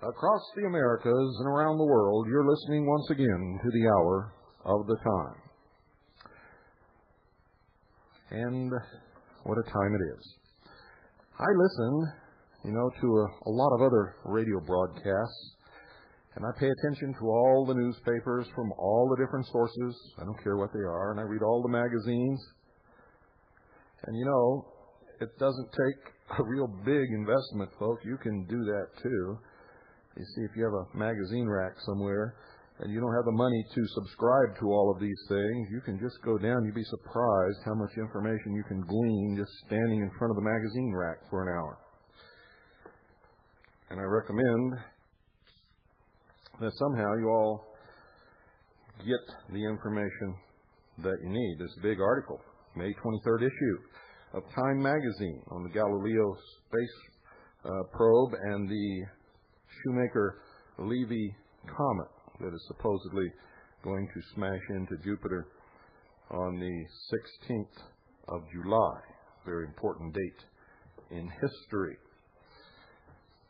Across the Americas and around the world, you're listening once again to the Hour of the Time. And what a time it is. I listen, to a lot of other radio broadcasts, and I pay attention to all the newspapers from all the different sources. I don't care what they are, and I read all the magazines. And it doesn't take a real big investment, folks. You can do that too. You see, if you have a magazine rack somewhere and you don't have the money to subscribe to all of these things, you can just go down. You'd be surprised how much information you can glean just standing in front of the magazine rack for an hour. And I recommend that somehow you all get the information that you need. This big article, May 23rd issue of Time magazine on the Galileo space probe and the Shoemaker-Levy comet that is supposedly going to smash into Jupiter on the 16th of July. Very important date in history,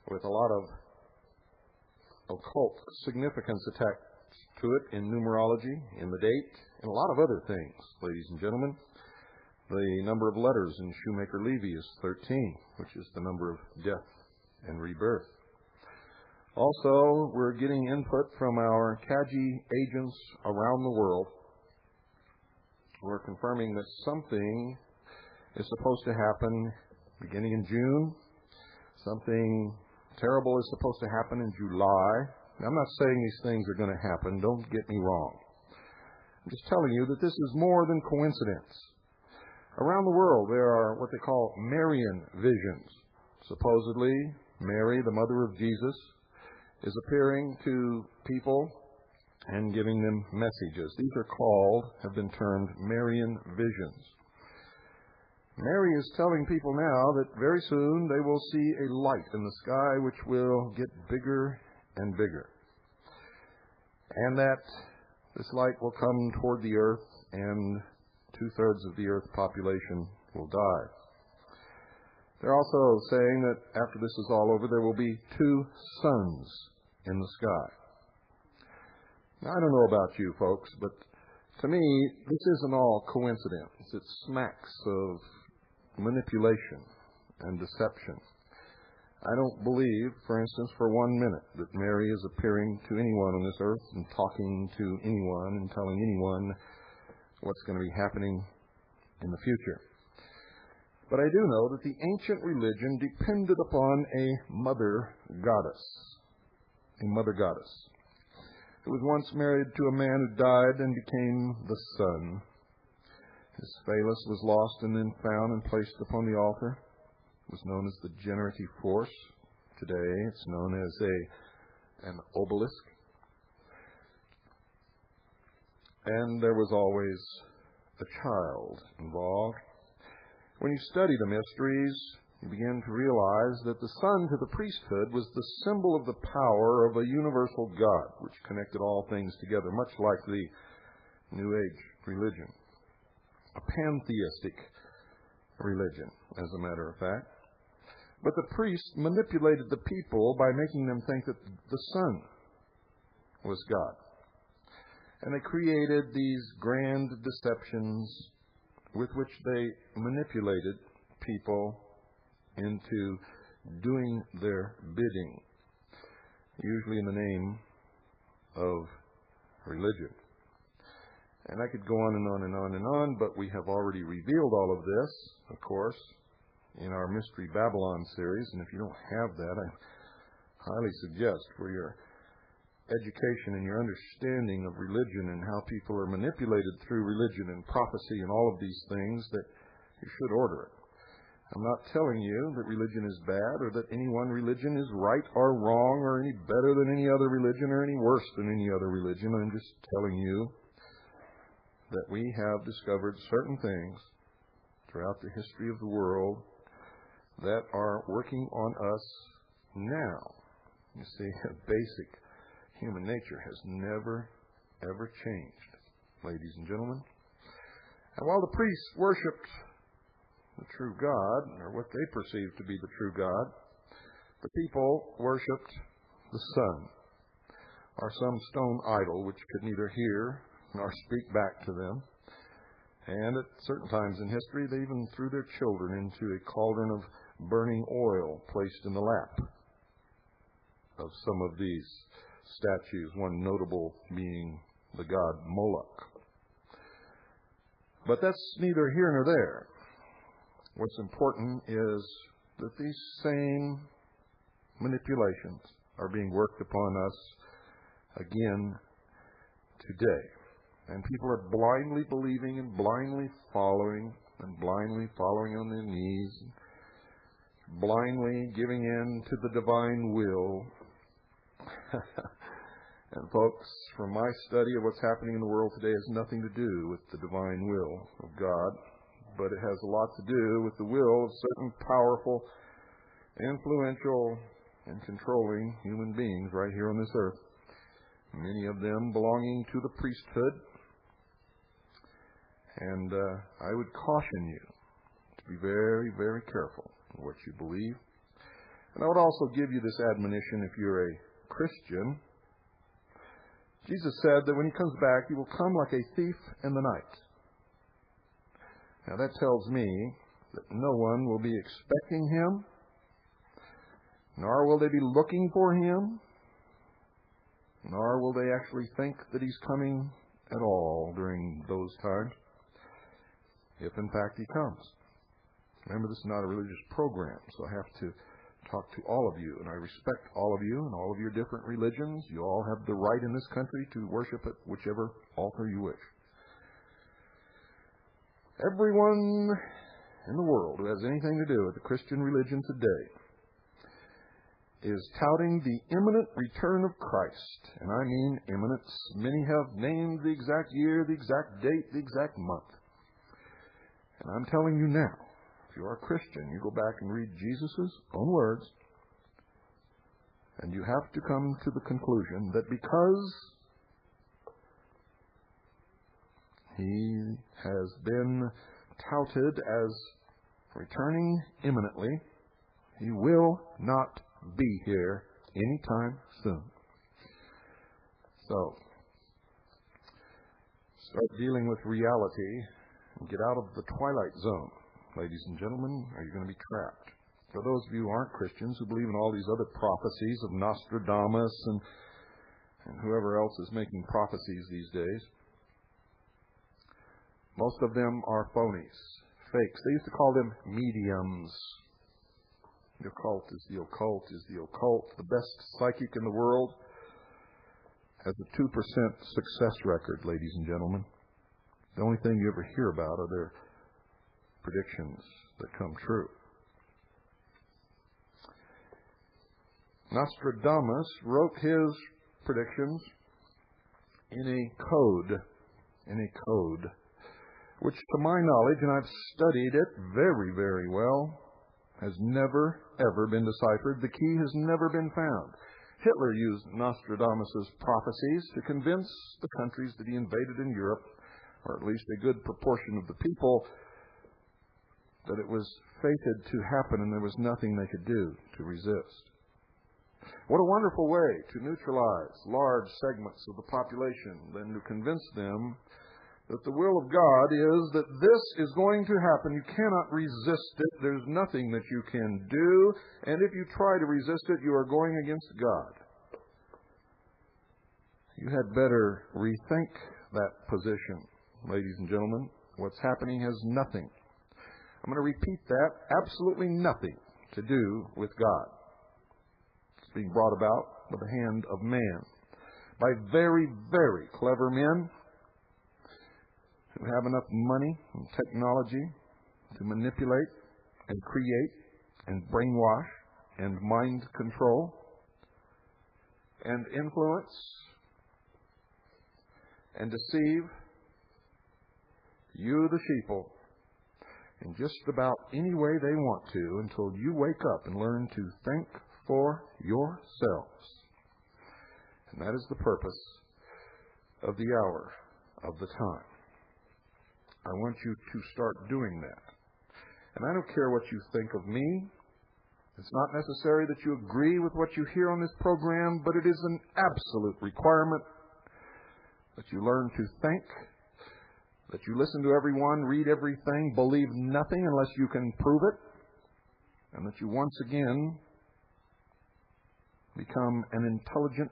with a lot of occult significance attached to it in numerology, in the date, and a lot of other things, ladies and gentlemen. The number of letters in Shoemaker-Levy is 13, which is the number of death and rebirth. Also, we're getting input from our Kaji agents around the world. We're confirming that something is supposed to happen beginning in June. Something terrible is supposed to happen in July. Now, I'm not saying these things are going to happen. Don't get me wrong. I'm just telling you that this is more than coincidence. Around the world, there are what they call Marian visions. Supposedly, Mary, the mother of Jesus, is appearing to people and giving them messages. These have been termed Marian visions. Mary is telling people now that very soon they will see a light in the sky which will get bigger and bigger. And that this light will come toward the earth and 2/3 of the earth's population will die. They're also saying that after this is all over, there will be 2 suns in the sky. Now, I don't know about you folks, but to me, this isn't all coincidence. It smacks of manipulation and deception. I don't believe, for instance, for 1 minute that Mary is appearing to anyone on this earth and talking to anyone and telling anyone what's going to be happening in the future. But I do know that the ancient religion depended upon a mother goddess. A mother goddess. Who was once married to a man who died and became the sun. His phallus was lost and then found and placed upon the altar. It was known as the generative force. Today it's known as an obelisk. And there was always a child involved. When you study the mysteries, you begin to realize that the son to the priesthood was the symbol of the power of a universal God, which connected all things together, much like the New Age religion. A pantheistic religion, as a matter of fact. But the priest manipulated the people by making them think that the Son was God. And they created these grand deceptions with which they manipulated people into doing their bidding, usually in the name of religion. And I could go on and on and on and on, but we have already revealed all of this, of course, in our Mystery Babylon series. And if you don't have that, I highly suggest for your education and your understanding of religion and how people are manipulated through religion and prophecy and all of these things, that you should order it. I'm not telling you that religion is bad or that any one religion is right or wrong or any better than any other religion or any worse than any other religion. I'm just telling you that we have discovered certain things throughout the history of the world that are working on us now. You see, basic human nature has never, ever changed, ladies and gentlemen. And while the priests worshipped the true God, or what they perceived to be the true God, the people worshipped the sun, or some stone idol which could neither hear nor speak back to them. And at certain times in history, they even threw their children into a cauldron of burning oil placed in the lap of some of these statues, one notable being the god Moloch. But that's neither here nor there. What's important is that these same manipulations are being worked upon us again today. And people are blindly believing and blindly following on their knees, and blindly giving in to the divine will. And folks, from my study of what's happening in the world today has nothing to do with the divine will of God, but it has a lot to do with the will of certain powerful, influential, and controlling human beings right here on this earth. Many of them belonging to the priesthood. And I would caution you to be very, very careful in what you believe. And I would also give you this admonition if you're a Christian. Jesus said that when he comes back, he will come like a thief in the night. Now that tells me that no one will be expecting him, nor will they be looking for him, nor will they actually think that he's coming at all during those times, if in fact he comes. Remember, this is not a religious program, so I have to talk to all of you, and I respect all of you and all of your different religions. You all have the right in this country to worship at whichever altar you wish. Everyone in the world who has anything to do with the Christian religion today is touting the imminent return of Christ. And I mean imminent. Many have named the exact year, the exact date, the exact month. And I'm telling you now, if you are a Christian, you go back and read Jesus' own words, and you have to come to the conclusion that because he has been touted as returning imminently, he will not be here anytime soon. So, start dealing with reality and get out of the twilight zone, ladies and gentlemen, or you're going to be trapped. For those of you who aren't Christians, who believe in all these other prophecies of Nostradamus and whoever else is making prophecies these days, most of them are phonies, fakes. They used to call them mediums. The occult is the occult is the occult. The best psychic in the world has a 2% success record, ladies and gentlemen. The only thing you ever hear about are their predictions that come true. Nostradamus wrote his predictions in a code, which to my knowledge, and I've studied it very, very well, has never, ever been deciphered. The key has never been found. Hitler used Nostradamus' prophecies to convince the countries that he invaded in Europe, or at least a good proportion of the people, that it was fated to happen and there was nothing they could do to resist. What a wonderful way to neutralize large segments of the population than to convince them that the will of God is that this is going to happen. You cannot resist it. There's nothing that you can do. And if you try to resist it, you are going against God. You had better rethink that position. ladies and gentlemen, what's happening has nothing, I'm going to repeat that, absolutely nothing to do with God. It's being brought about by the hand of man, by very, very clever men who have enough money and technology to manipulate and create and brainwash and mind control and influence and deceive you, the sheeple, in just about any way they want to until you wake up and learn to think for yourselves. And that is the purpose of the hour of the time. I want you to start doing that. And I don't care what you think of me. It's not necessary that you agree with what you hear on this program, but it is an absolute requirement that you learn to think, that you listen to everyone, read everything, believe nothing unless you can prove it, and that you once again become an intelligent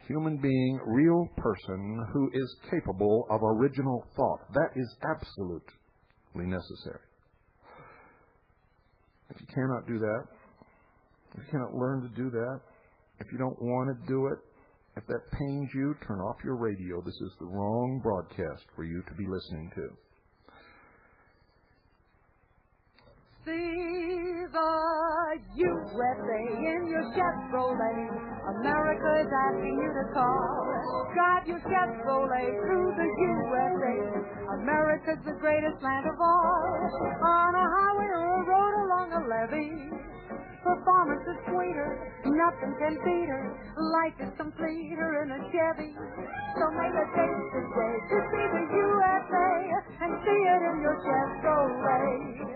human being, real person who is capable of original thought. That is absolutely necessary. If you cannot do that, if you cannot learn to do that, if you don't want to do it, if that pains you, turn off your radio. This is the wrong broadcast for you to be listening to. See the USA in your Chevrolet. America is asking you to call. Drive your Chevrolet through the USA. America's the greatest land of all. On a highway or a road along a levee. Performance is sweeter, nothing can beat her. Life is completer in a Chevy. So make a date today to see the USA and see it in your Chevrolet.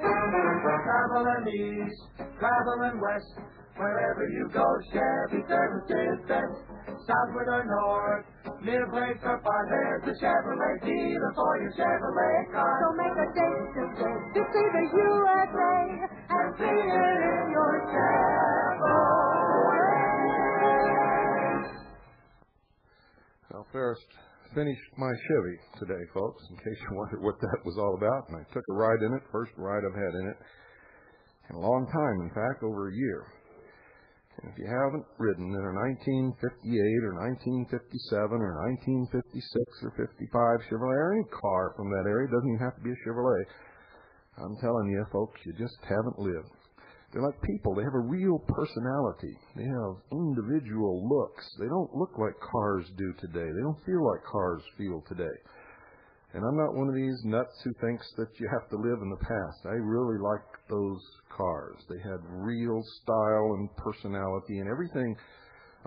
Traveling east, traveling west, wherever you go, Chevy service is best. Southward or north, near place or far, there's a Chevrolet dealer for your Chevrolet car. So make a date today to see the USA and see it in your Chevrolet. Well, Ferris finished my Chevy today, folks, in case you wondered what that was all about. And I took a ride in it, first ride I've had in it in a long time, in fact, over a year. And if you haven't ridden in a 1958 or 1957 or 1956 or 55 Chevrolet, or any car from that area, it doesn't even have to be a Chevrolet, I'm telling you, folks, you just haven't lived. They're like people. They have a real personality. They have individual looks. They don't look like cars do today. They don't feel like cars feel today. And I'm not one of these nuts who thinks that you have to live in the past. I really like those cars. They had real style and personality and everything.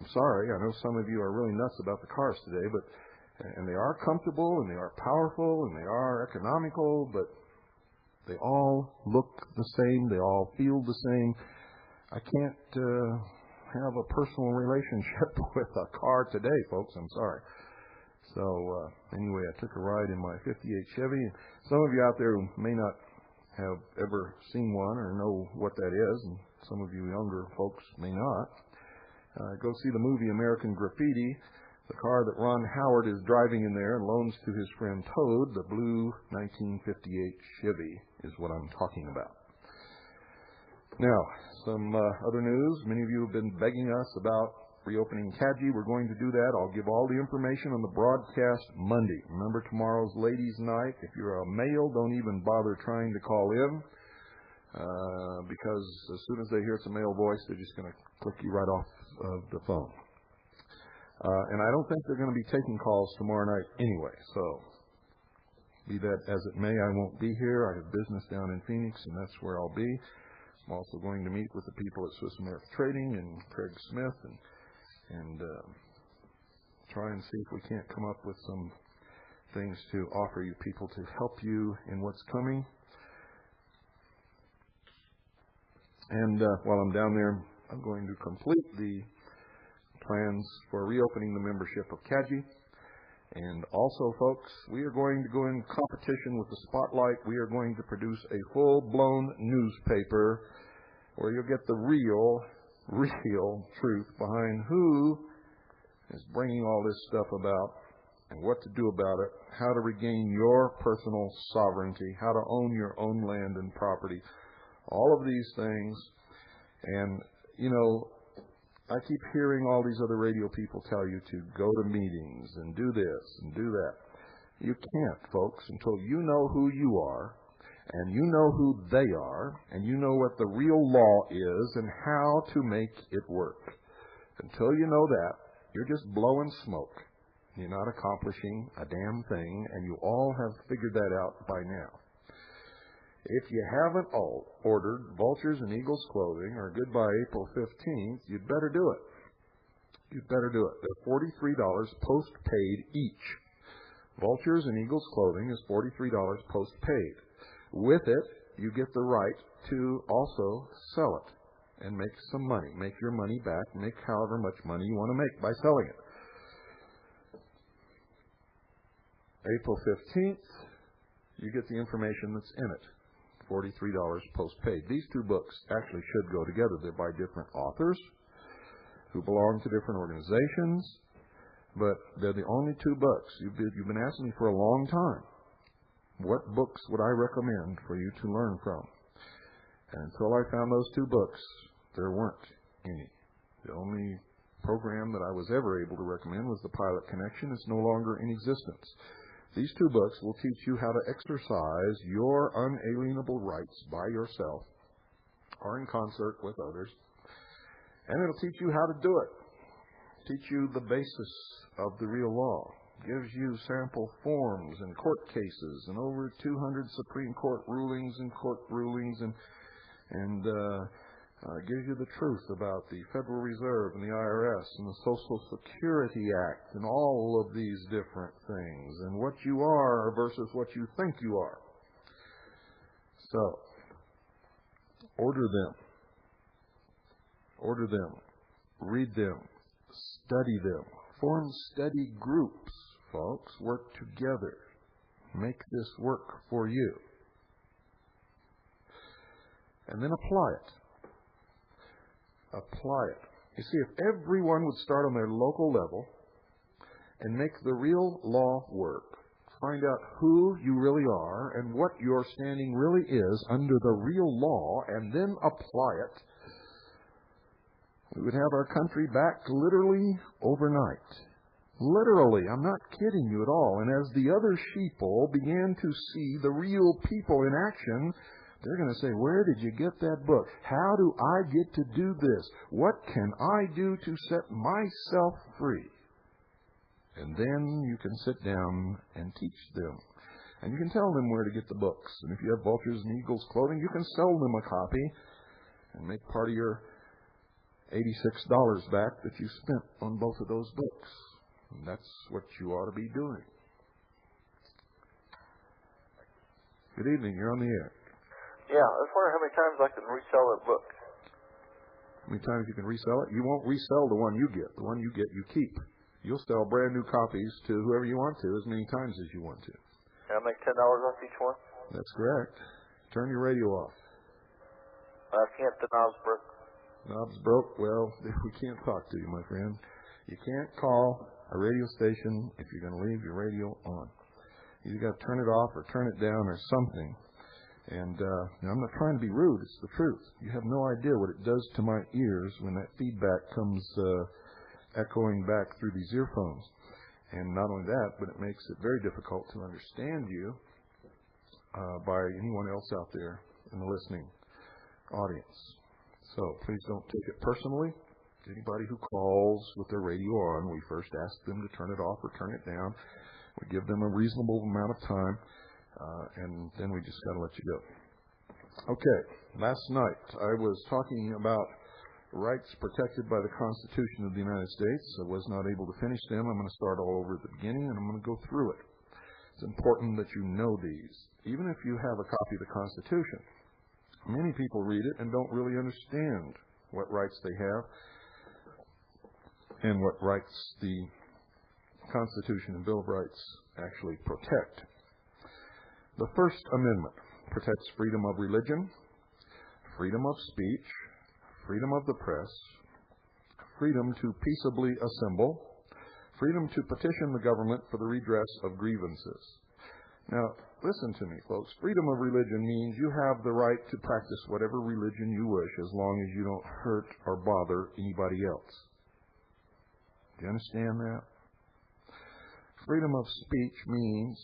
I'm sorry, I know some of you are really nuts about the cars today, and they are comfortable and they are powerful and they are economical, but they all look the same. They all feel the same. I can't have a personal relationship with a car today, folks. I'm sorry. So anyway, I took a ride in my 58 Chevy. Some of you out there who may not have ever seen one or know what that is, and some of you younger folks may not, go see the movie American Graffiti. The car that Ron Howard is driving in there and loans to his friend Toad, the blue 1958 Chevy, is what I'm talking about. Now, some other news. Many of you have been begging us about reopening CAGI. We're going to do that. I'll give all the information on the broadcast Monday. Remember, tomorrow's ladies' night. If you're a male, don't even bother trying to call in, because as soon as they hear it's a male voice, they're just going to click you right off of the phone. And I don't think they're going to be taking calls tomorrow night anyway. So, be that as it may, I won't be here. I have business down in Phoenix, and that's where I'll be. I'm also going to meet with the people at Swiss American Trading and Craig Smith and try and see if we can't come up with some things to offer you people to help you in what's coming. And while I'm down there, I'm going to complete the plans for reopening the membership of CAGI. And also, folks, we are going to go in competition with the Spotlight. We are going to produce a full-blown newspaper where you'll get the real truth behind who is bringing all this stuff about and what to do about it, how to regain your personal sovereignty, how to own your own land and property, all of these things. And, I keep hearing all these other radio people tell you to go to meetings and do this and do that. You can't, folks, until you know who you are, and you know who they are, and you know what the real law is and how to make it work. Until you know that, you're just blowing smoke. You're not accomplishing a damn thing, and you all have figured that out by now. If you haven't ordered Vultures and Eagles clothing or Goodbye April 15th, you'd better do it. You'd better do it. They're $43 post-paid each. Vultures and Eagles clothing is $43 post-paid. With it, you get the right to also sell it and make some money. Make your money back. Make however much money you want to make by selling it. April 15th, you get the information that's in it. $43 post-paid. These two books actually should go together. They're by different authors who belong to different organizations, but they're the only two books. You've been asking me for a long time, what books would I recommend for you to learn from? And until I found those two books, there weren't any. The only program that I was ever able to recommend was the Pilot Connection. It's no longer in existence. These two books will teach you how to exercise your unalienable rights by yourself or in concert with others. And it'll teach you how to do it. Teach you the basis of the real law. Gives you sample forms and court cases and over 200 Supreme Court rulings and gives you the truth about the Federal Reserve and the IRS and the Social Security Act and all of these different things and what you are versus what you think you are. So, order them. Order them. Read them. Study them. Form study groups, folks. Work together. Make this work for you. And then apply it. Apply it. You see, if everyone would start on their local level and make the real law work, find out who you really are and what your standing really is under the real law, and then apply it, we would have our country back literally overnight. Literally, I'm not kidding you at all. And as the other sheeple began to see the real people in action, they're going to say, where did you get that book? How do I get to do this? What can I do to set myself free? And then you can sit down and teach them. And you can tell them where to get the books. And if you have Vultures and Eagles clothing, you can sell them a copy and make part of your $86 back that you spent on both of those books. And that's what you ought to be doing. Good evening. You're on the air. Yeah, I was wondering how many times I can resell that book. How many times you can resell it? You won't resell the one you get. The one you get, you keep. You'll sell brand new copies to whoever you want to as many times as you want to. And I make $10 off each one? That's correct. Turn your radio off. I can't. The knob's broke. Knob's broke? Well, we can't talk to you, my friend. You can't call a radio station if you're going to leave your radio on. You either got to turn it off or turn it down or something. And I'm not trying to be rude. It's the truth. You have no idea what it does to my ears when that feedback comes echoing back through these earphones. And not only that, but it makes it very difficult to understand you by anyone else out there in the listening audience. So please don't take it personally. Anybody who calls with their radio on, we first ask them to turn it off or turn it down. We give them a reasonable amount of time. And then we just got to let you go. Okay, last night I was talking about rights protected by the Constitution of the United States. I was not able to finish them. I'm going to start all over at the beginning, and I'm going to go through it. It's important that you know these. Even if you have a copy of the Constitution, many people read it and don't really understand what rights they have and what rights the Constitution and Bill of Rights actually protect. The First Amendment protects freedom of religion, freedom of speech, freedom of the press, freedom to peaceably assemble, Freedom to petition the government for the redress of grievances. Now, listen to me, folks. Freedom of religion means you have the right to practice whatever religion you wish as long as you don't hurt or bother anybody else. Do you understand that? Freedom of speech means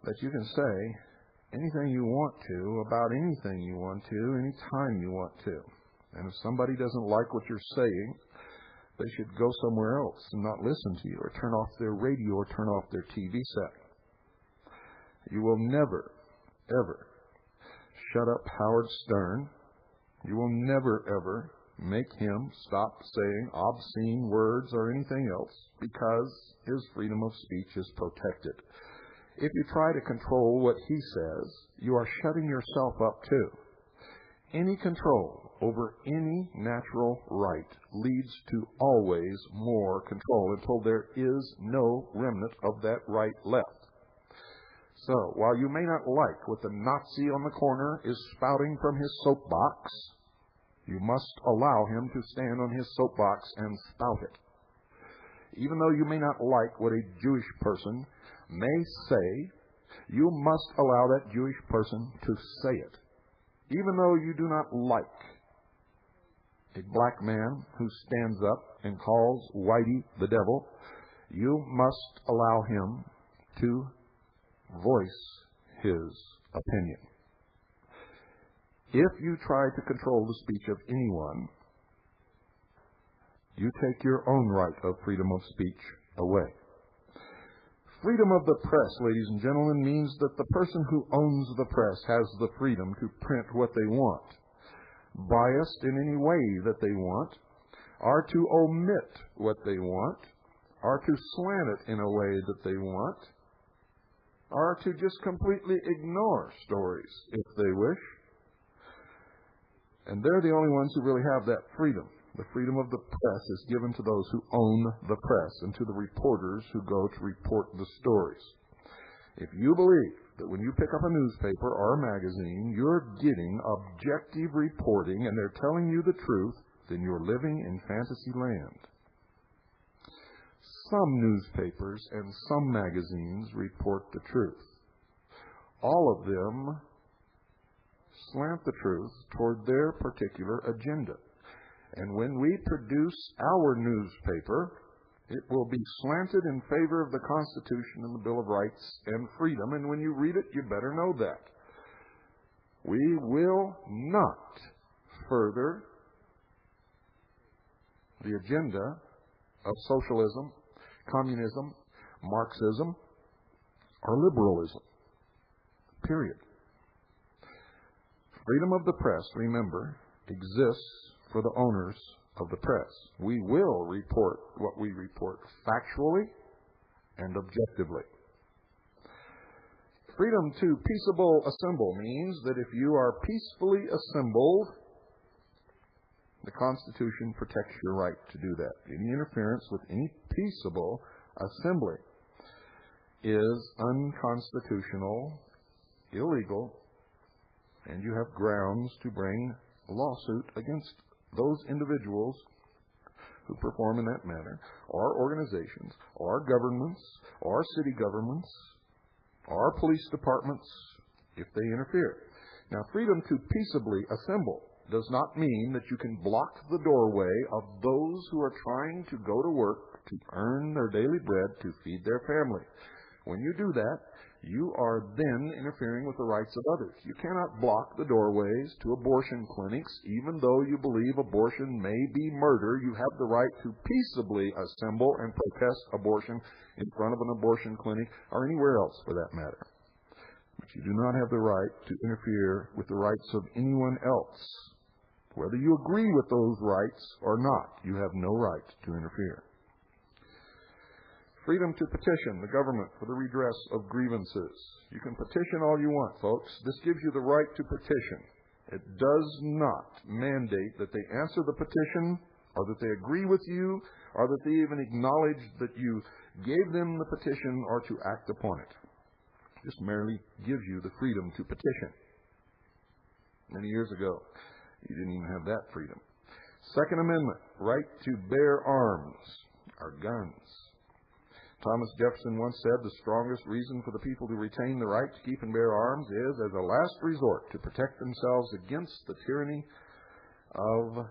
that you can say anything you want to about anything you want to, anytime you want to. And if somebody doesn't like what you're saying, they should go somewhere else and not listen to you, or turn off their radio, or turn off their TV set. You will never, ever shut up Howard Stern. You will never, ever make him stop saying obscene words or anything else, because his freedom of speech is protected. If you try to control what he says, you are shutting yourself up too. Any control over any natural right leads to always more control until there is no remnant of that right left. So, while you may not like what the Nazi on the corner is spouting from his soapbox, you must allow him to stand on his soapbox and spout it. Even though you may not like what a Jewish person may say, you must allow that Jewish person to say it. Even though you do not like a black man who stands up and calls Whitey the devil, you must allow him to voice his opinion. If you try to control the speech of anyone, you take your own right of freedom of speech away. Freedom of the press, ladies and gentlemen, means that the person who owns the press has the freedom to print what they want, biased in any way that they want, or to omit what they want, or to slant it in a way that they want, or to just completely ignore stories if they wish. And they're the only ones who really have that freedom. The freedom of the press is given to those who own the press and to the reporters who go to report the stories. If you believe that when you pick up a newspaper or a magazine, you're getting objective reporting and they're telling you the truth, then you're living in fantasy land. Some newspapers and some magazines report the truth. All of them slant the truth toward their particular agenda. And when we produce our newspaper, it will be slanted in favor of the Constitution and the Bill of Rights and freedom. And when you read it, you better know that. We will not further the agenda of socialism, communism, Marxism, or liberalism. Period. Freedom of the press, remember, exists for the owners of the press. We will report what we report factually and objectively. Freedom to peaceable assemble means that if you are peacefully assembled, the Constitution protects your right to do that. Any interference with any peaceable assembly is unconstitutional, illegal, and you have grounds to bring a lawsuit against those individuals who perform in that manner, or organizations, or governments, or city governments, or police departments, if they interfere. Now, freedom to peaceably assemble does not mean that you can block the doorway of those who are trying to go to work to earn their daily bread to feed their family. When you do that, you are then interfering with the rights of others. You cannot block the doorways to abortion clinics. Even though you believe abortion may be murder, you have the right to peaceably assemble and protest abortion in front of an abortion clinic or anywhere else for that matter. But you do not have the right to interfere with the rights of anyone else. Whether you agree with those rights or not, you have no right to interfere. Freedom to petition the government for the redress of grievances. You can petition all you want, folks. This gives you the right to petition. It does not mandate that they answer the petition, or that they agree with you, or that they even acknowledge that you gave them the petition or to act upon it. It just merely gives you the freedom to petition. Many years ago, you didn't even have that freedom. Second Amendment, right to bear arms, or guns. Thomas Jefferson once said, the strongest reason for the people to retain the right to keep and bear arms is, as a last resort, to protect themselves against the tyranny of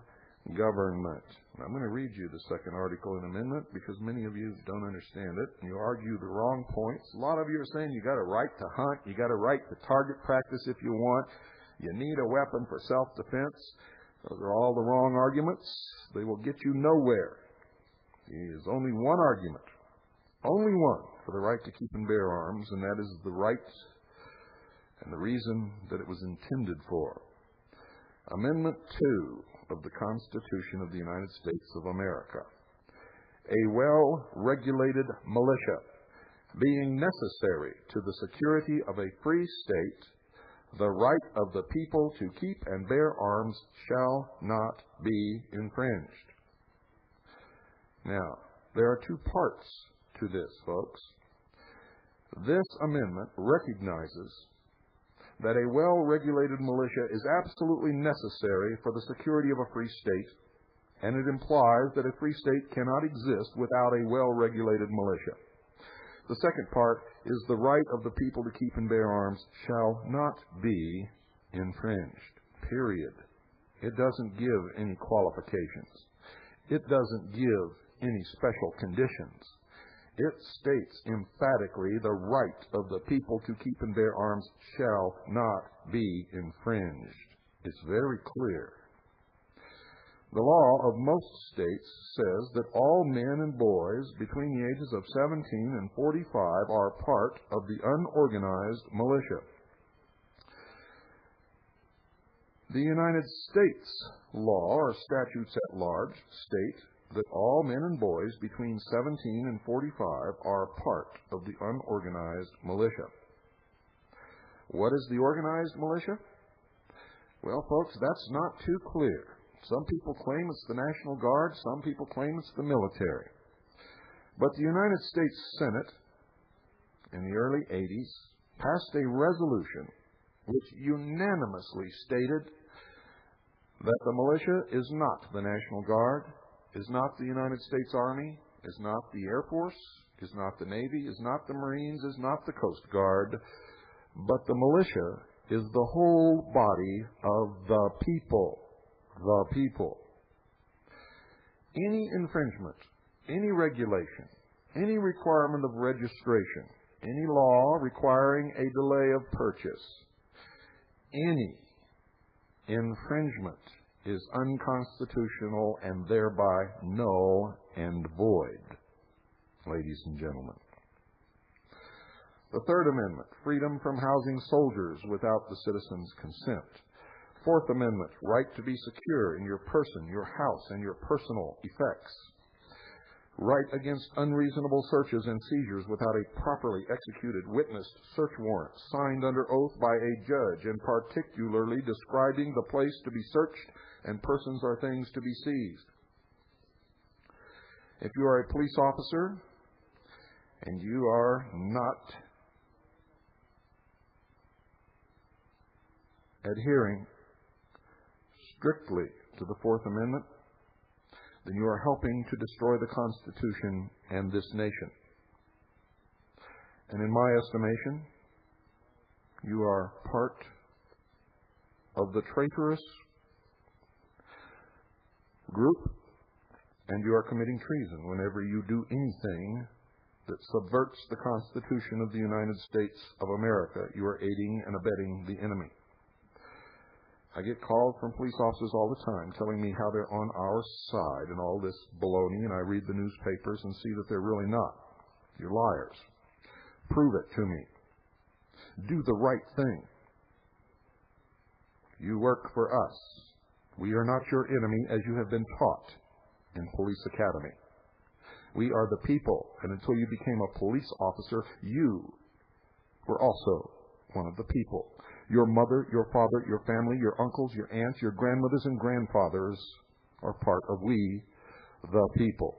government. I'm going to read you the second article and amendment because many of you don't understand it, and you argue the wrong points. A lot of you are saying you got a right to hunt, you got a right to target practice if you want, you need a weapon for self-defense. Those are all the wrong arguments. They will get you nowhere. There is only one argument, only one, for the right to keep and bear arms, and that is the right and the reason that it was intended for. Amendment 2 of the Constitution of the United States of America. A well-regulated militia, being necessary to the security of a free state, the right of the people to keep and bear arms shall not be infringed. Now, there are two parts to this, folks. This amendment recognizes that a well-regulated militia is absolutely necessary for the security of a free state, and it implies that a free state cannot exist without a well-regulated militia. The second part is the right of the people to keep and bear arms shall not be infringed. Period. It doesn't give any qualifications. It doesn't give any special conditions. It states emphatically the right of the people to keep and bear arms shall not be infringed. It's very clear. The law of most states says that all men and boys between the ages of 17 and 45 are part of the unorganized militia. The United States law, or statutes at large, state that all men and boys between 17 and 45 are part of the unorganized militia. What is the organized militia? Well, folks, that's not too clear. Some people claim it's the National Guard, some people claim it's the military. But the United States Senate, in the early 80s, passed a resolution which unanimously stated that the militia is not the National Guard, is not the United States Army, is not the Air Force, is not the Navy, is not the Marines, is not the Coast Guard, but the militia is the whole body of the people. The people. Any infringement, any regulation, any requirement of registration, any law requiring a delay of purchase, any infringement is unconstitutional and thereby null and void, ladies and gentlemen. The Third Amendment, freedom from housing soldiers without the citizens' consent. Fourth Amendment, right to be secure in your person, your house, and your personal effects. Right against unreasonable searches and seizures without a properly executed witnessed search warrant signed under oath by a judge and particularly describing the place to be searched and persons or things to be seized. If you are a police officer and you are not adhering strictly to the Fourth Amendment, then you are helping to destroy the Constitution and this nation. And in my estimation, you are part of the traitorous group, and you are committing treason whenever you do anything that subverts the Constitution of the United States of America. You are aiding and abetting the enemy. I get calls from police officers all the time telling me how they're on our side and all this baloney, and I read the newspapers and see that they're really not. You're liars. Prove it to me. Do the right thing. You work for us. We are not your enemy, as you have been taught in police academy. We are the people, and until you became a police officer, you were also one of the people. Your mother, your father, your family, your uncles, your aunts, your grandmothers and grandfathers are part of we, the people.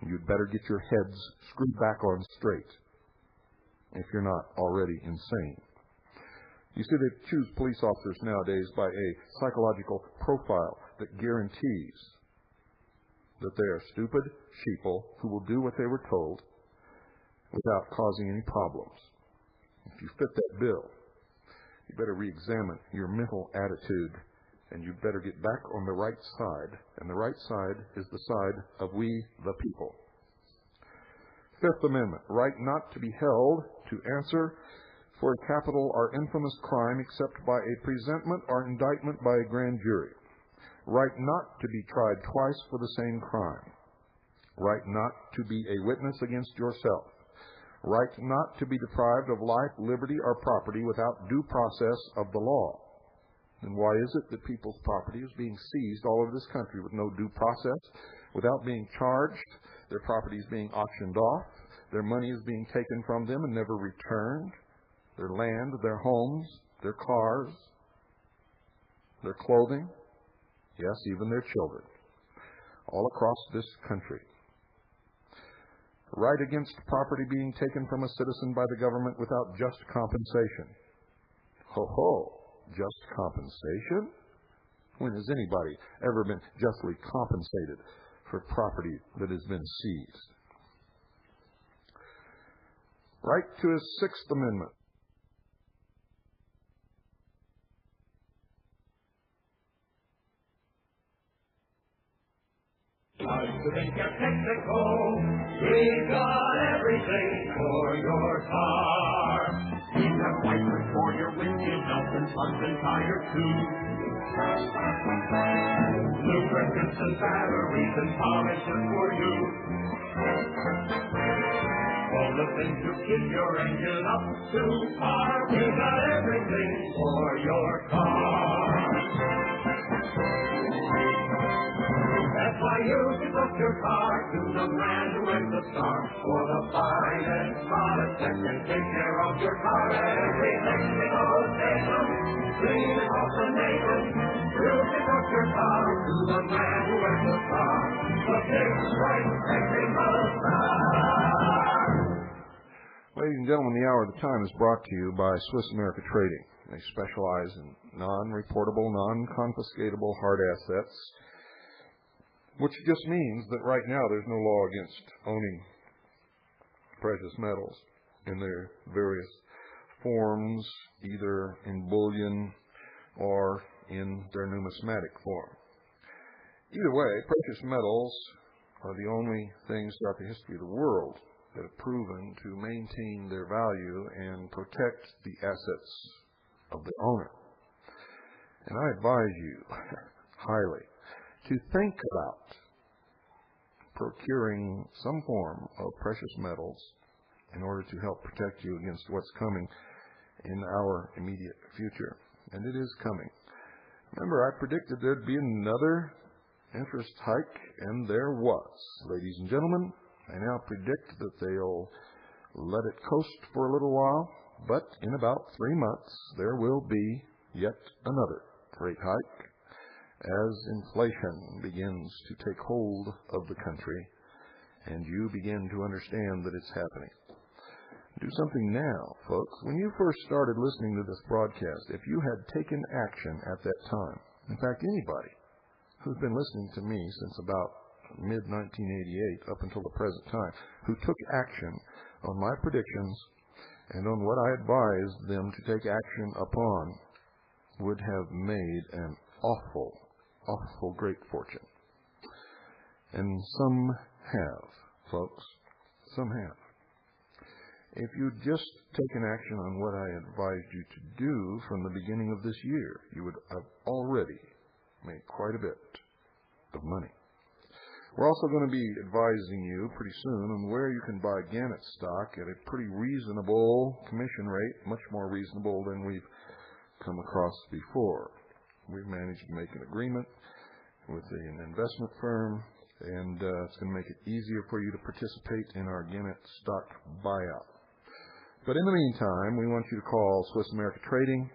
You'd better get your heads screwed back on straight if you're not already insane. You see, they choose police officers nowadays by a psychological profile that guarantees that they are stupid sheeple who will do what they were told, without causing any problems. If you fit that bill, you better re-examine your mental attitude, and you better get back on the right side. And the right side is the side of we the people. Fifth Amendment, right not to be held to answer for a capital or infamous crime except by a presentment or indictment by a grand jury. Right not to be tried twice for the same crime. Right not to be a witness against yourself. Right not to be deprived of life, liberty, or property without due process of the law. And why is it that people's property is being seized all over this country with no due process, without being charged? Their property is being auctioned off. Their money is being taken from them and never returned. Their land, their homes, their cars, their clothing, yes, even their children, all across this country. Right against property being taken from a citizen by the government without just compensation. Ho ho, just compensation? When has anybody ever been justly compensated for property that has been seized? Right to his Sixth Amendment. To make it technical, we got everything for your car. We have wipers for your windshield, belts and plugs and tire tubes. Lubricants and batteries and polishes for you. All the things to keep your engine up to par. We got everything for your car. That's why you should book your car to the man who is the star for the finest product that can take care of your car at every technical station. Clean off the nation. You should book your car to the man who is the star, the big white technical star. Ladies and gentlemen, the Hour of the Time is brought to you by Swiss America Trading. They specialize in non-reportable, non-confiscatable hard assets, which just means that right now there's no law against owning precious metals in their various forms, either in bullion or in their numismatic form. Either way, precious metals are the only things throughout the history of the world that have proven to maintain their value and protect the assets of the owner. And I advise you highly to think about procuring some form of precious metals in order to help protect you against what's coming in our immediate future. And it is coming. Remember, I predicted there'd be another interest hike, and there was. Ladies and gentlemen, I now predict that they'll let it coast for a little while, but in about 3 months there will be yet another rate hike as inflation begins to take hold of the country and you begin to understand that it's happening. Do something now, folks. When you first started listening to this broadcast, if you had taken action at that time, in fact, anybody who's been listening to me since about mid-1988 up until the present time, who took action on my predictions and on what I advised them to take action upon, would have made an awful great fortune. And some have, folks. Some have. If you'd just taken action on what I advised you to do from the beginning of this year, you would have already made quite a bit of money. We're also going to be advising you pretty soon on where you can buy Gannett stock at a pretty reasonable commission rate, much more reasonable than we've come across before. We've managed to make an agreement with an investment firm, and it's going to make it easier for you to participate in our Gannett stock buyout. But in the meantime, we want you to call Swiss America Trading,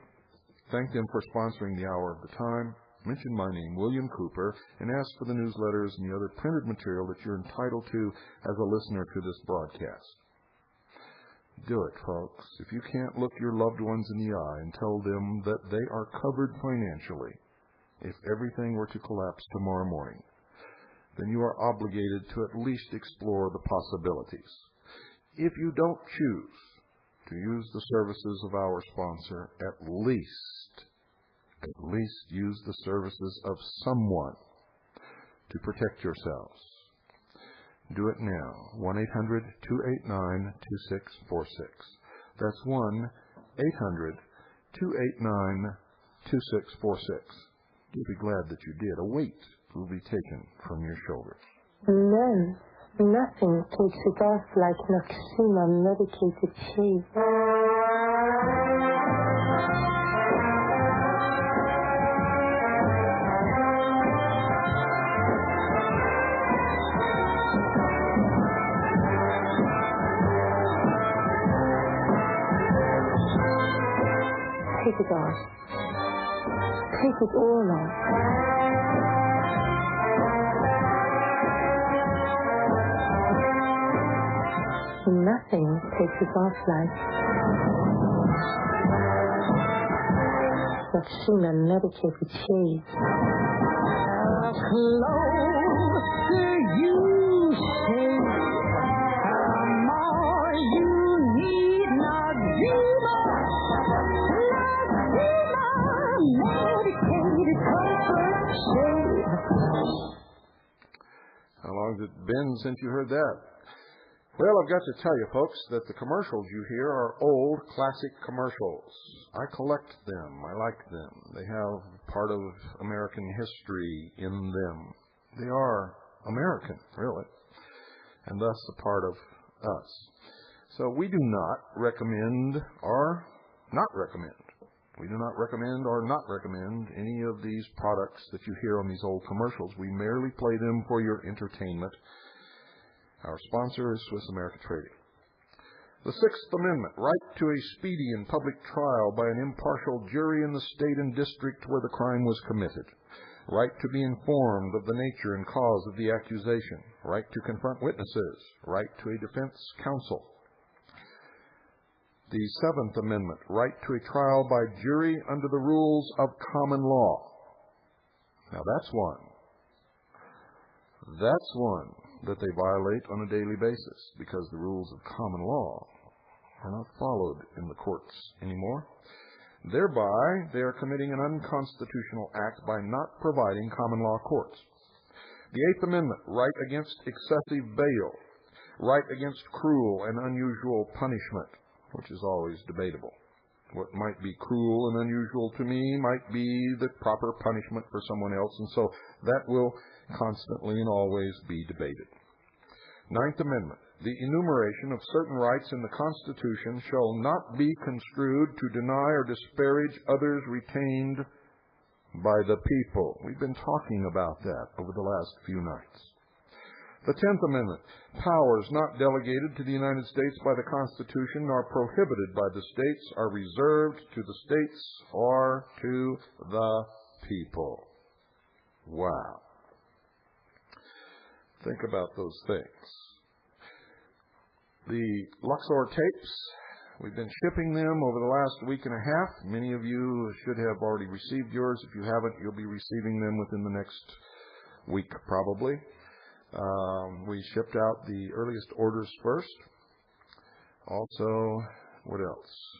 thank them for sponsoring the Hour of the Time, mention my name, William Cooper, and ask for the newsletters and the other printed material that you're entitled to as a listener to this broadcast. Do it, folks. If you can't look your loved ones in the eye and tell them that they are covered financially, if everything were to collapse tomorrow morning, then you are obligated to at least explore the possibilities. if you don't choose to use the services of our sponsor, at least use the services of someone to protect yourselves. Do it now. 1-800-289-2646. That's 1-800-289-2646. You'll be glad that you did. A weight will be taken from your shoulders. And then nothing takes it off like Nakshima medicated shade. Take it off. Take it all off. Nothing takes it off like Lakshmi medicated shade. Closer you shade, the more you need Nakshima. Medicated comfort shade. How long has it been since you heard that? Well, I've got to tell you, folks, that the commercials you hear are old, classic commercials. I collect them. I like them. They have part of American history in them. They are American, really, and thus a part of us. So we do not recommend or not recommend. We do not recommend or not recommend any of these products that you hear on these old commercials. We merely play them for your entertainment. Our sponsor is Swiss America Trading. The Sixth Amendment, right to a speedy and public trial by an impartial jury in the state and district where the crime was committed. Right to be informed of the nature and cause of the accusation. Right to confront witnesses. Right to a defense counsel. The Seventh Amendment, right to a trial by jury under the rules of common law. Now that's one. That's one that they violate on a daily basis because the rules of common law are not followed in the courts anymore. Thereby, they are committing an unconstitutional act by not providing common law courts. The Eighth Amendment, right against excessive bail, right against cruel and unusual punishment, which is always debatable. What might be cruel and unusual to me might be the proper punishment for someone else, and so that will constantly and always be debated. Ninth Amendment. The enumeration of certain rights in the Constitution shall not be construed to deny or disparage others retained by the people. We've been talking about that over the last few nights. The 10th Amendment. Powers not delegated to the United States by the Constitution nor prohibited by the states are reserved to the states or to the people. Wow. Think about those things. The Luxor tapes, we've been shipping them over the last week and a half. Many of you should have already received yours. If you haven't, you'll be receiving them within the next week probably. We shipped out the earliest orders first. Also, what else?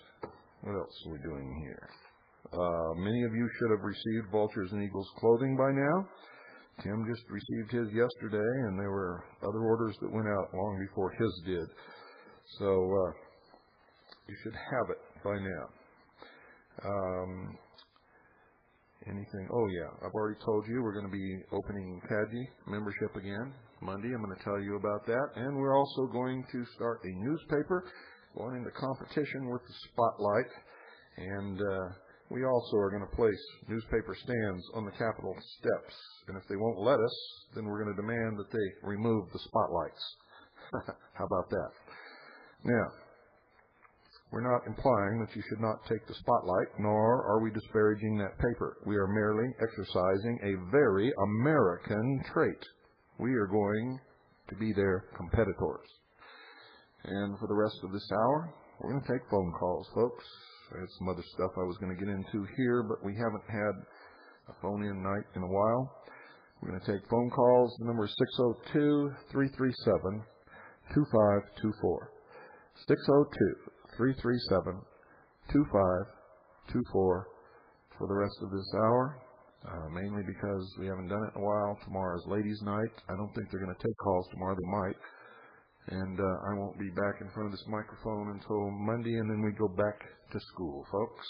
What else are we doing here? Many of you should have received Vultures and Eagles clothing by now. Tim just received his yesterday, and there were other orders that went out long before his did. So you should have it by now. Anything? Oh, yeah. I've already told you we're going to be opening Padgy membership again Monday. I'm going to tell you about that. And we're also going to start a newspaper going into competition with the Spotlight. And we also are going to place newspaper stands on the Capitol steps. And if they won't let us, then we're going to demand that they remove the spotlights. How about that? Now, we're not implying that you should not take the spotlight, nor are we disparaging that paper. We are merely exercising a very American trait. We are going to be their competitors. And for the rest of this hour, we're going to take phone calls, folks. I had some other stuff I was going to get into here, but we haven't had a phone-in night in a while. We're going to take phone calls. The number is 602-337-2524. 602-337-2524 for the rest of this hour, mainly because we haven't done it in a while. Tomorrow's ladies' night. I don't think they're going to take calls tomorrow. They might. And I won't be back in front of this microphone until Monday, and then we go back to school, folks.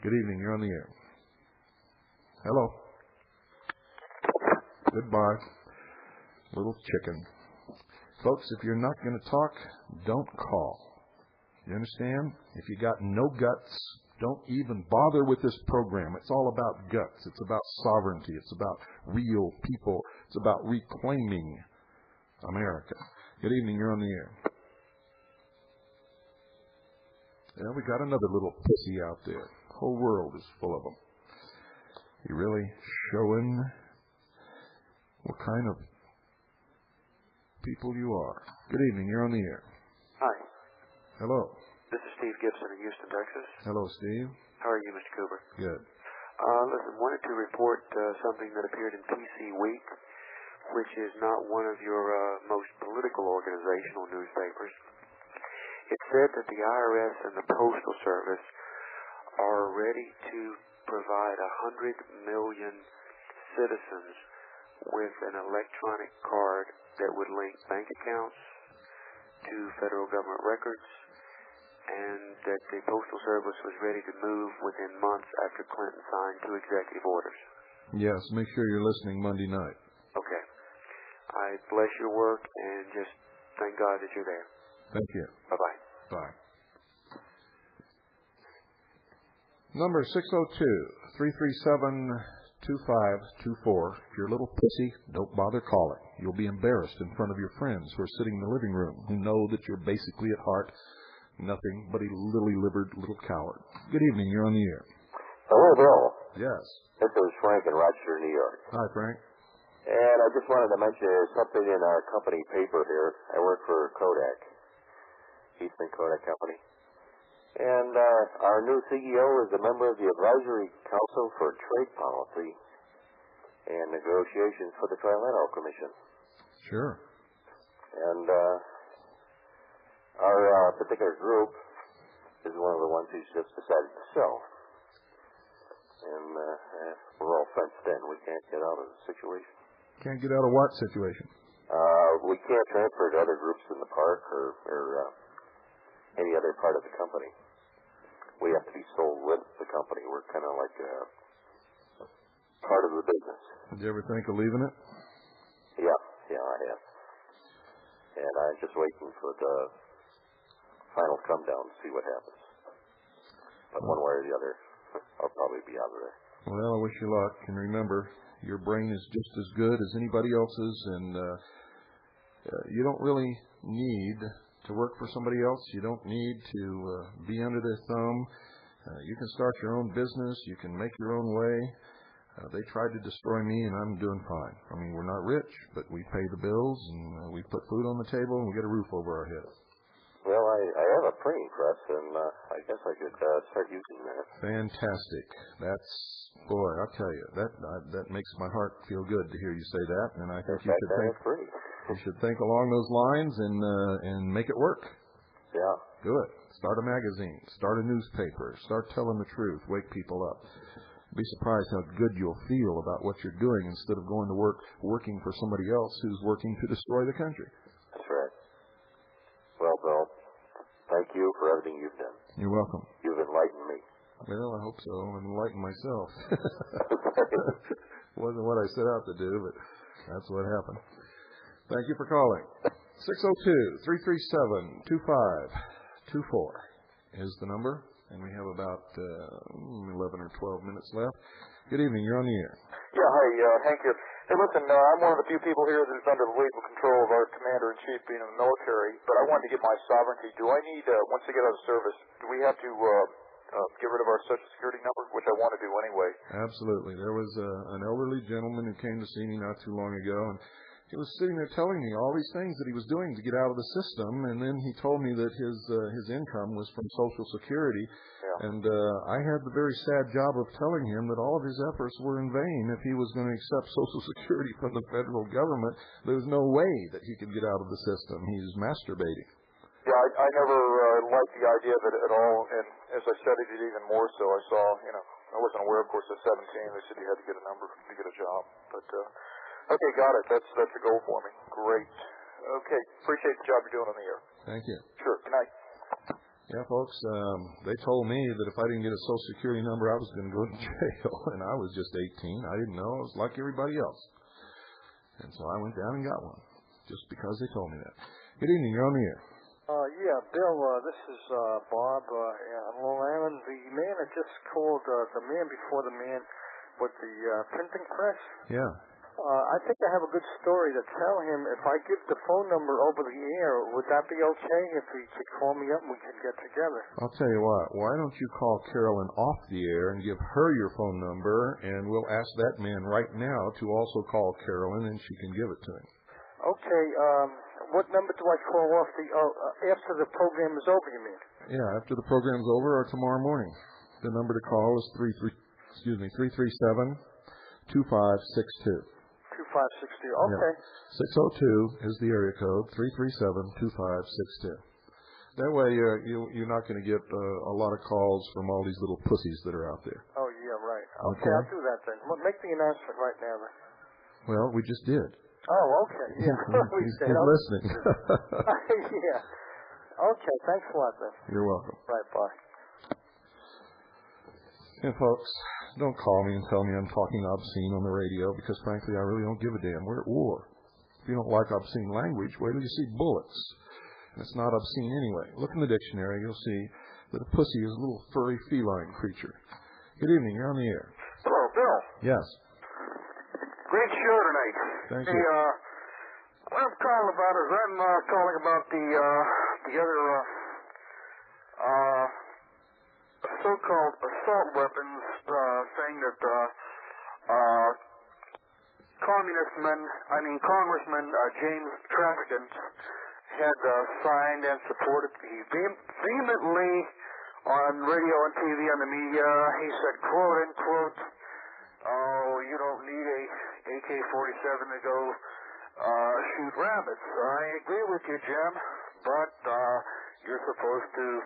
Good evening. You're on the air. Hello. Goodbye. Little chicken. Folks, if you're not going to talk, don't call. You understand? If you got no guts, don't even bother with this program. It's all about guts. It's about sovereignty. It's about real people. It's about reclaiming America. Good evening. You're on the air. Yeah, we got another little pussy out there. The whole world is full of them. You really showing what kind of people you are. Good evening. You're on the air. Hi. Hello. This is Steve Gibson in Houston, Texas. Hello, Steve. How are you, Mr. Cooper? Good. Listen, wanted to report something that appeared in PC Week, which is not one of your most political organizational newspapers. It said that the IRS and the Postal Service are ready to provide 100 million citizens with an electronic card that would link bank accounts to federal government records, and that the Postal Service was ready to move within months after Clinton signed 2 executive orders. Yes, make sure you're listening Monday night. Okay. I bless your work and just thank God that you're there. Thank you. Bye-bye. Bye. Number 602-337-2524. If you're a little pussy, don't bother calling. You'll be embarrassed in front of your friends who are sitting in the living room, who know that you're basically at heart nothing but a lily-livered little coward. Good evening. You're on the air. Hello, Bill. Yes. This is Frank in Rochester, New York. Hi, Frank. And I just wanted to mention something in our company paper here. I work for Kodak, Eastman Kodak Company. And our new CEO is a member of the Advisory Council for Trade Policy and Negotiations for the Trilateral Commission. Sure. And our particular group is one of the ones who's just decided to sell. And we're all fenced in. We can't get out of the situation. Can't get out of what situation? We can't transfer to other groups in the park or any other part of the company. We have to be sold with the company. We're kind of like a part of the business. Did you ever think of leaving it? Yeah, I have. And I'm just waiting for the final come down to see what happens. But one way or the other, I'll probably be out of there. Well, I wish you luck. And remember, your brain is just as good as anybody else's, and you don't really need to work for somebody else. You don't need to be under their thumb. You can start your own business. You can make your own way. They tried to destroy me, and I'm doing fine. I mean, we're not rich, but we pay the bills, and we put food on the table, and we get a roof over our heads. Well, I have a printing press, and I guess I could start using that. Fantastic. That's, boy, I'll tell you, that makes my heart feel good to hear you say that, and I think you should think along those lines and make it work. Yeah. Do it. Start a magazine. Start a newspaper. Start telling the truth. Wake people up. Be surprised how good you'll feel about what you're doing instead of going to work working for somebody else who's working to destroy the country. That's right. Well, Bill, thank you for everything you've done. You're welcome. You've enlightened me. Well, I hope so. I'm enlightened myself. Wasn't what I set out to do, but that's what happened. Thank you for calling. 602-337-2524 is the number, and we have about 11 or 12 minutes left. Good evening. You're on the air. Yeah, hi, Hank here. Hey, listen, I'm one of the few people here that's under the legal control of our commander-in-chief being in the military, but I wanted to get my sovereignty. Do I need, once I get out of service, do we have to get rid of our Social Security number, which I want to do anyway? Absolutely. There was an elderly gentleman who came to see me not too long ago, and he was sitting there telling me all these things that he was doing to get out of the system, and then he told me that his income was from Social Security, and I had the very sad job of telling him that all of his efforts were in vain. If he was going to accept Social Security from the federal government, there was no way that he could get out of the system. He's masturbating. Yeah, I I never liked the idea of it at all, and as I studied it even more so, I saw, I wasn't aware, of course, at 17, they said you had to get a number to get a job. But, okay, got it. That's a goal for me. Great. Okay, appreciate the job you're doing on the air. Thank you. Sure. Good night. Yeah, folks, they told me that if I didn't get a Social Security number, I was going to go to jail, and I was just 18. I didn't know. I was like everybody else. And so I went down and got one, just because they told me that. Good evening. You're on the air. Yeah, Bill, this is Bob on Long Island. The man that just called, the man before the man with the printing press. Yeah. I think I have a good story to tell him. If I give the phone number over the air, would that be okay if he could call me up and we could get together? I'll tell you what. Why don't you call Carolyn off the air and give her your phone number, and we'll ask that man right now to also call Carolyn, and she can give it to him. Okay. What number do I call off the after the program is over, you mean? Yeah, after the program's over or tomorrow morning. The number to call is 337-2562. 2562. Okay. Yeah. 602 is the area code. 337-2562. That way, you're not going to get a lot of calls from all these little pussies that are out there. Oh yeah, right. Okay, I'll do that then. Make the announcement right now then. Well, we just did. Oh, okay. Yeah. He's listening. Yeah. Okay. Thanks a lot then. You're welcome. Right. Bye. And folks, don't call me and tell me I'm talking obscene on the radio, because frankly, I really don't give a damn. We're at war. If you don't like obscene language, wait till you see bullets. And it's not obscene anyway. Look in the dictionary, you'll see that a pussy is a little furry feline creature. Good evening, you're on the air. Hello, Bill. Yes. Great show tonight. Thank you. What I'm calling about is I'm calling about the other so-called assault weapons thing that Congressman James Traficant had signed and supported vehemently on radio and TV and the media. He said, quote, unquote, oh, you don't need a AK-47 to go shoot rabbits. I agree with you, Jim, but you're supposed to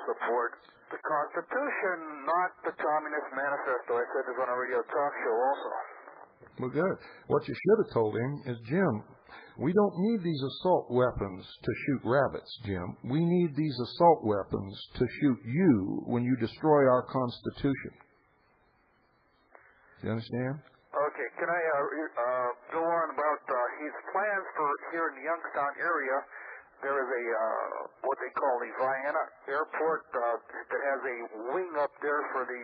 support the Constitution, not the Communist Manifesto. I said this on a radio talk show also. Well, good. What you should have told him is, Jim, we don't need these assault weapons to shoot rabbits, Jim. We need these assault weapons to shoot you when you destroy our Constitution. Do you understand? Okay. Can I go on about his plans for here in the Youngstown area? There is a what they call the Vienna Airport that has a wing up there for the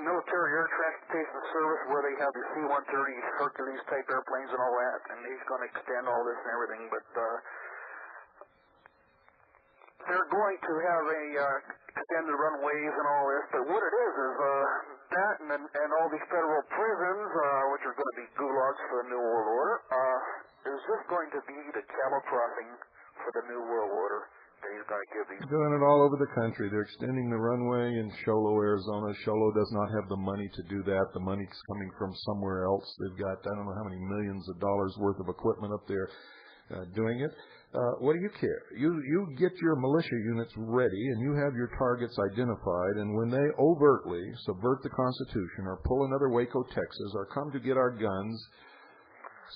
military air transportation service, where they have the C-130 Hercules type airplanes and all that, and he's going to extend all this and everything, but they're going to have a extended runways and all this, but what it is that and all these federal prisons, which are going to be gulags for the New World Order, is this going to be the cattle crossing for the New World Order that he's going to give these? Doing it all over the country. They're extending the runway in Sholo, Arizona. Sholo does not have the money to do that. The money's coming from somewhere else. They've got, I don't know how many millions of dollars worth of equipment up there doing it. What do you care? You get your militia units ready, and you have your targets identified, and when they overtly subvert the Constitution or pull another Waco, Texas, or come to get our guns,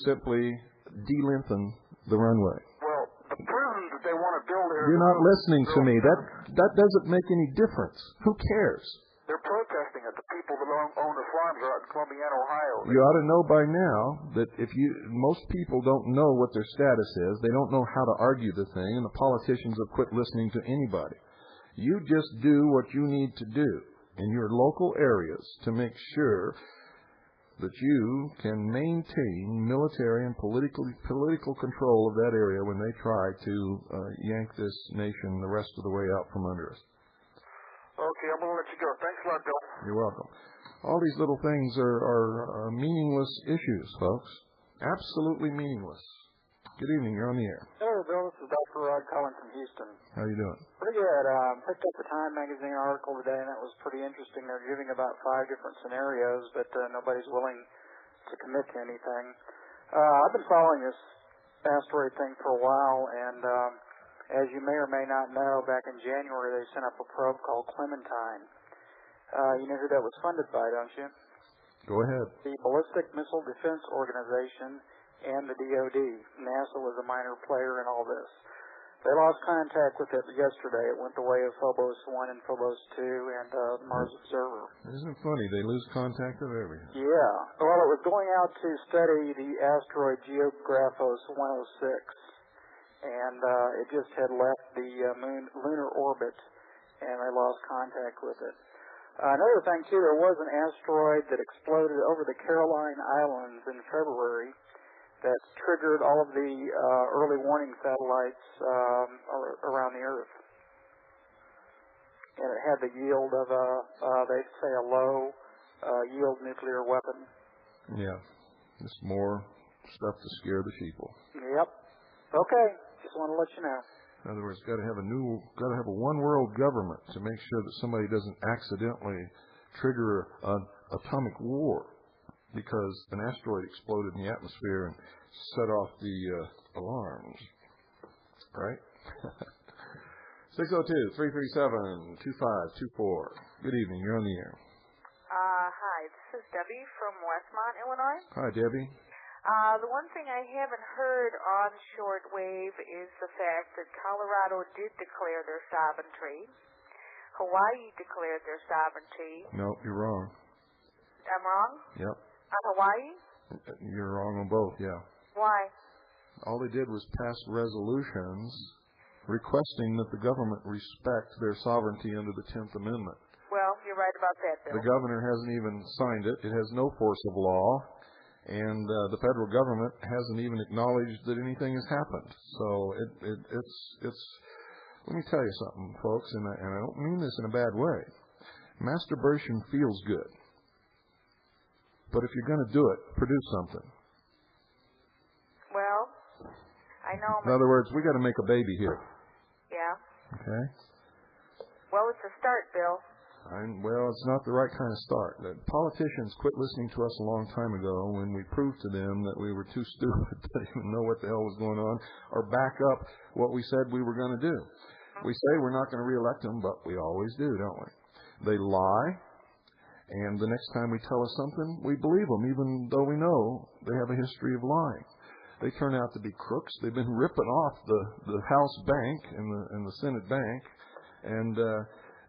simply de-lengthen the runway. Well, the prison that they want to build here... You're not listening to me. That doesn't make any difference. Who cares? They're protesting it. The people that own the farms are out in Columbiana, Ohio. You ought to know by now that most people don't know what their status is. They don't know how to argue the thing, and the politicians have quit listening to anybody. You just do what you need to do in your local areas to make sure that you can maintain military and political control of that area when they try to yank this nation the rest of the way out from under us. Okay, I'm going to let you go. Thanks a lot, Bill. You're welcome. All these little things are meaningless issues, folks. Absolutely meaningless. Good evening. You're on the air. Hello, Bill. This is Dr. Rod calling from Houston. How you doing? Pretty good. Picked up the Time magazine article today, and that was pretty interesting. They're giving about 5 different scenarios, but nobody's willing to commit to anything. I've been following this asteroid thing for a while, and as you may or may not know, back in January they sent up a probe called Clementine. You know who that was funded by, don't you? Go ahead. The Ballistic Missile Defense Organization and the DoD. NASA was a minor player in all this. They lost contact with it yesterday. It went the way of Phobos 1 and Phobos 2 and Mars Observer. Isn't it funny? They lose contact of everything. Yeah. Well, it was going out to study the asteroid Geographos 106, and it just had left the lunar orbit, and they lost contact with it. Another thing, too, there was an asteroid that exploded over the Caroline Islands in February that triggered all of the early warning satellites around the Earth. And it had the yield of they say, a low yield nuclear weapon. Yeah. Just more stuff to scare the sheeple. Yep. Okay. Just want to let you know. In other words, got to have a one world government to make sure that somebody doesn't accidentally trigger an atomic war because an asteroid exploded in the atmosphere and set off the alarms. Right? 602-337-2524. Good evening. You're on the air. Hi. This is Debbie from Westmont, Illinois. Hi, Debbie. The one thing I haven't heard on shortwave is the fact that Colorado did declare their sovereignty. Hawaii declared their sovereignty. No, you're wrong. I'm wrong? Yep. On Hawaii? You're wrong on both, yeah. Why? All they did was pass resolutions requesting that the government respect their sovereignty under the 10th Amendment. Well, you're right about that, Bill. The governor hasn't even signed it. It has no force of law. And the federal government hasn't even acknowledged that anything has happened. So it's. Let me tell you something, folks, and I don't mean this in a bad way. Masturbation feels good, but if you're going to do it, produce something. Well, I know. In other words, we got to make a baby here. Yeah. Okay. Well, it's a start, Bill. Well, it's not the right kind of start. The politicians quit listening to us a long time ago when we proved to them that we were too stupid to even know what the hell was going on or back up what we said we were going to do. We say we're not going to reelect them, but we always do, don't we? They lie, and the next time we tell us something, we believe them, even though we know they have a history of lying. They turn out to be crooks. They've been ripping off the House bank and the Senate bank, and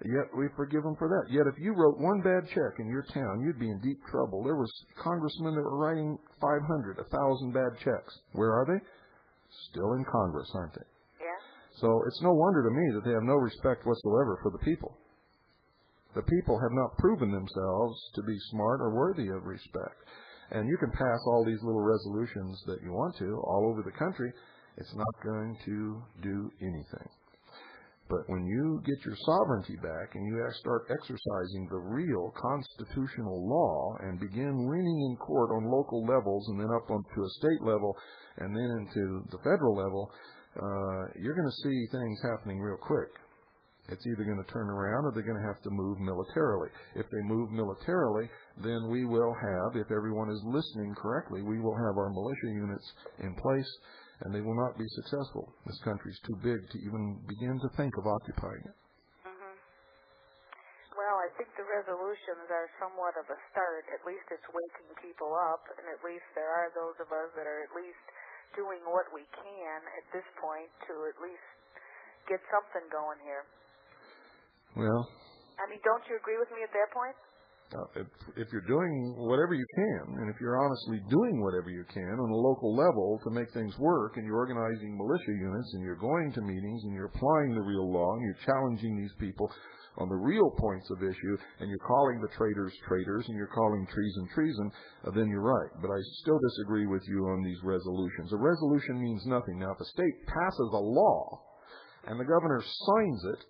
yet we forgive them for that. Yet if you wrote one bad check in your town, you'd be in deep trouble. There was congressmen that were writing 500, 1,000 bad checks. Where are they? Still in Congress, aren't they? Yeah. So it's no wonder to me that they have no respect whatsoever for the people. The people have not proven themselves to be smart or worthy of respect. And you can pass all these little resolutions that you want to all over the country. It's not going to do anything. But when you get your sovereignty back and you start exercising the real constitutional law and begin winning in court on local levels and then up onto a state level and then into the federal level, you're going to see things happening real quick. It's either going to turn around or they're going to have to move militarily. If they move militarily, then we will have, if everyone is listening correctly, we will have our militia units in place, and they will not be successful. This country's too big to even begin to think of occupying it. Mm-hmm. Well, I think the resolutions are somewhat of a start. At least it's waking people up, and at least there are those of us that are at least doing what we can at this point to at least get something going here. Well, I mean, don't you agree with me at that point? If you're doing whatever you can, and if you're honestly doing whatever you can on a local level to make things work, and you're organizing militia units, and you're going to meetings, and you're applying the real law, and you're challenging these people on the real points of issue, and you're calling the traitors traitors, and you're calling treason treason, then you're right. But I still disagree with you on these resolutions. A resolution means nothing. Now, if a state passes a law, and the governor signs it,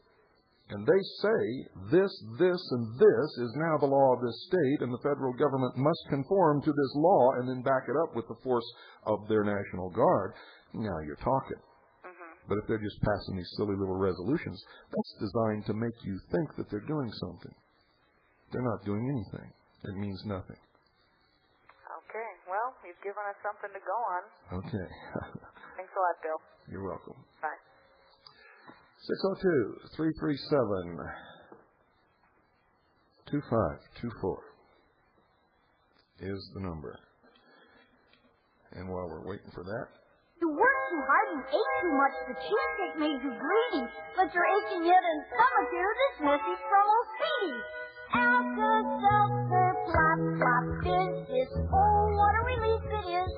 and they say this, and this is now the law of this state, and the federal government must conform to this law and then back it up with the force of their National Guard, now you're talking. Mm-hmm. But if they're just passing these silly little resolutions, that's designed to make you think that they're doing something. They're not doing anything. It means nothing. Okay. Well, you've given us something to go on. Okay. Thanks a lot, Bill. You're welcome. Bye. 602-337-2524 is the number. And while we're waiting for that, you worked too hard and ate too much. The cheesecake made you greedy, but you're aching yet and stomach here. This message from old Speedy. Alka-Seltzer, plop, plop, fizz, fizz. Oh, what a relief it is.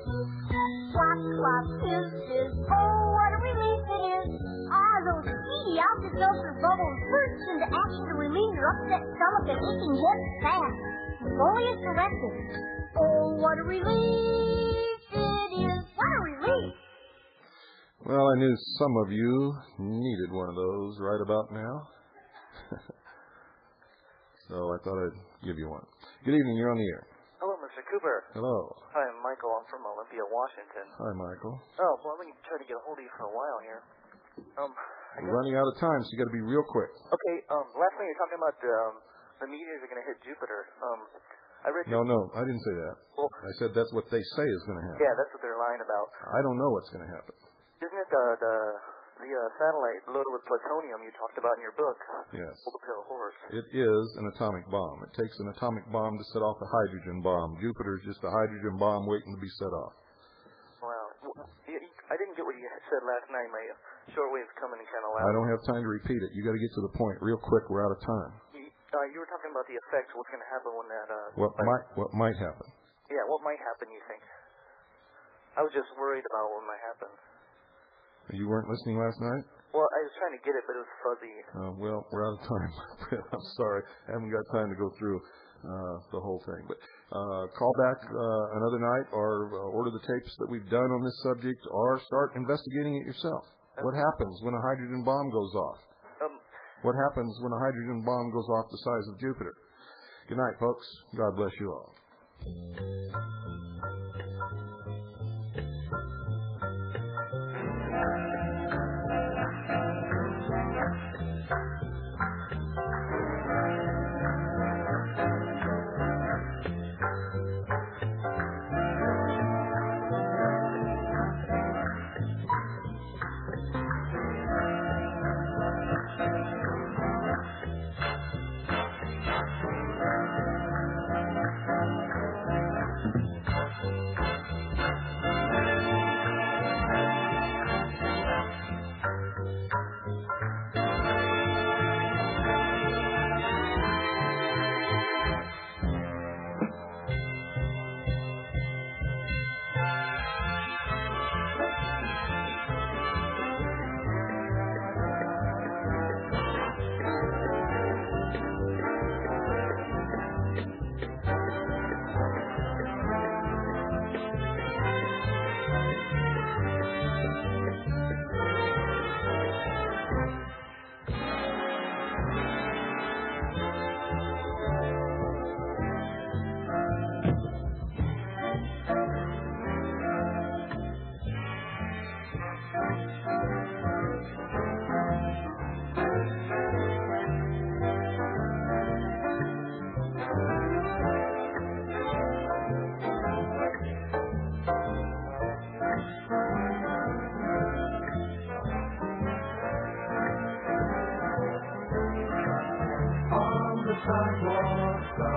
Plop, plop, fizz, fizz. Oh, what a relief it is. Ah, those Speedy Alka-Seltzer bubbles burst into action to relieve your upset stomach and aching head fast. If only it's directed. Oh, what a relief it is. What a relief. well, I knew some of you needed one of those right about now. So I thought I'd give you one. Good evening. You're on the air. Hello, Mr. Cooper. Hello. Hi, I'm Michael. I'm from Olympia, Washington. Hi, Michael. Oh, well, I've been trying to get a hold of you for a while here. We're running out of time, so you got to be real quick. Okay, last time you were talking about the meteors are going to hit Jupiter. I read No, I didn't say that. Well, I said that's what they say is going to happen. yeah, that's what they're lying about. I don't know what's going to happen. Isn't it the satellite loaded with plutonium you talked about in your book? Yes. Hold the pale horse. It is an atomic bomb. It takes an atomic bomb to set off a hydrogen bomb. Jupiter is just a hydrogen bomb waiting to be set off. Wow. I didn't get what you said last night. My shortwave's coming in kind of loud. I don't have time to repeat it. You got to get to the point real quick. We're out of time. You were talking about the effects. What's going to happen when that? What might happen? Yeah, what might happen? You think? I was just worried about what might happen. You weren't listening last night? Well, I was trying to get it, but it was fuzzy. Well, we're out of time. I'm sorry. I haven't got time to go through the whole thing. But call back another night or order the tapes that we've done on this subject or start investigating it yourself. What happens when a hydrogen bomb goes off? What happens when a hydrogen bomb goes off the size of Jupiter? Good night, folks. God bless you all. sidewalk.